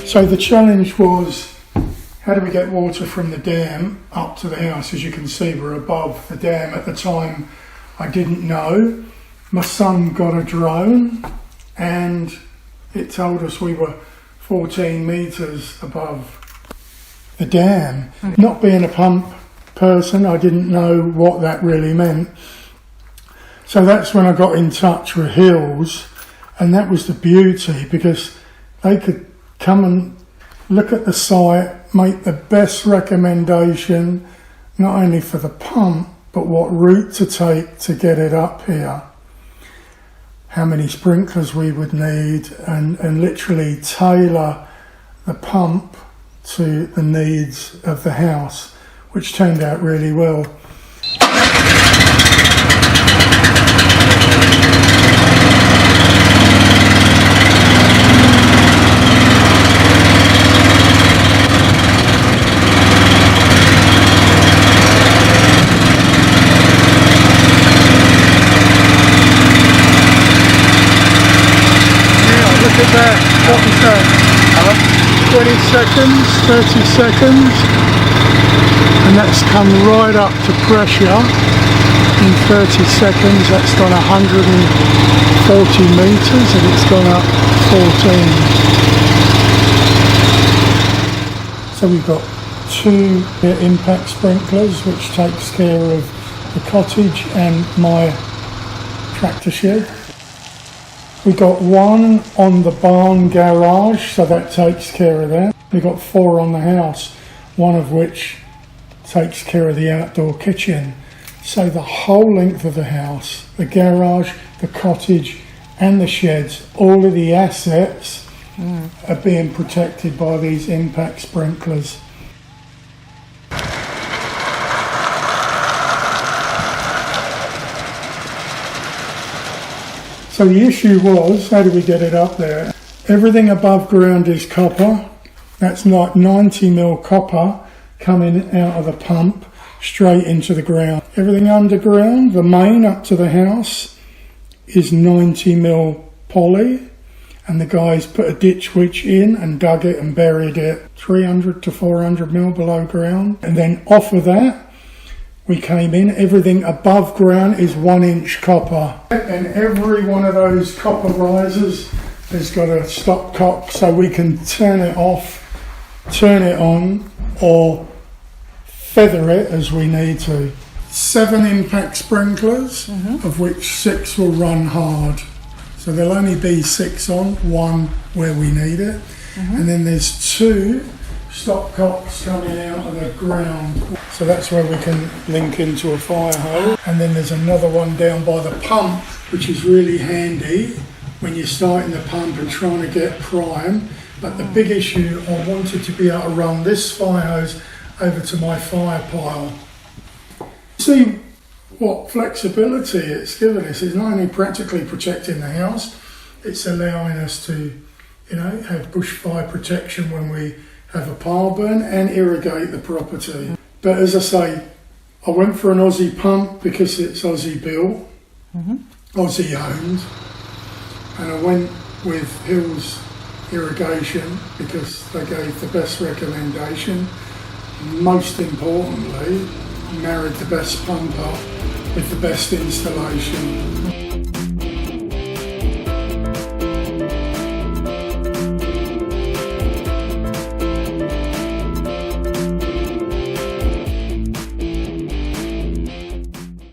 So the challenge was, how do we get water from the dam up to the house? As you can see, we're above the dam. At the time, I didn't know. My son got a drone and it told us we were 14 metres above the dam. Not being a pump person, I didn't know what that really meant. So that's when I got in touch with Hills, and that was the beauty, because they could come and look at the site, make the best recommendation, not only for the pump, but what route to take to get it up here, how many sprinklers we would need, and literally tailor the pump to the needs of the house, which turned out really well. What was that? 20 seconds, 30 seconds, and that's come right up to pressure. In 30 seconds that's gone 140 metres and it's gone up 14. So we've got 2 impact sprinklers, which takes care of the cottage and my tractor shed. We got 1 on the barn garage, so that takes care of that. We got 4 on the house, 1 of which takes care of the outdoor kitchen. So the whole length of the house, the garage, the cottage and the sheds, all of the assets are being protected by these impact sprinklers. So the issue was, how do we get it up there? Everything above ground is copper. That's like 90mm copper coming out of the pump straight into the ground. Everything underground, the main up to the house, is 90mm poly. And the guys put a ditch witch in and dug it and buried it 300 to 400mm below ground. And then off of that, we came in, everything above ground is 1-inch copper. And every one of those copper risers has got a stopcock, so we can turn it off, turn it on, or feather it as we need to. 7 impact sprinklers, of which 6 will run hard. So there'll only be 6 on, 1 where we need it. And then there's 2 stopcocks coming out of the ground. So that's where we can link into a fire hose. And then there's another one down by the pump, which is really handy when you're starting the pump and trying to get prime. But the big issue, I wanted to be able to run this fire hose over to my fire pile. See what flexibility it's given us. It's not only practically protecting the house, it's allowing us to, have bushfire protection when we have a pile burn and irrigate the property. But as I say, I went for an Aussie pump because it's Aussie built, Aussie owned, and I went with Hills Irrigation because they gave the best recommendation. Most importantly, married the best pumper with the best installation.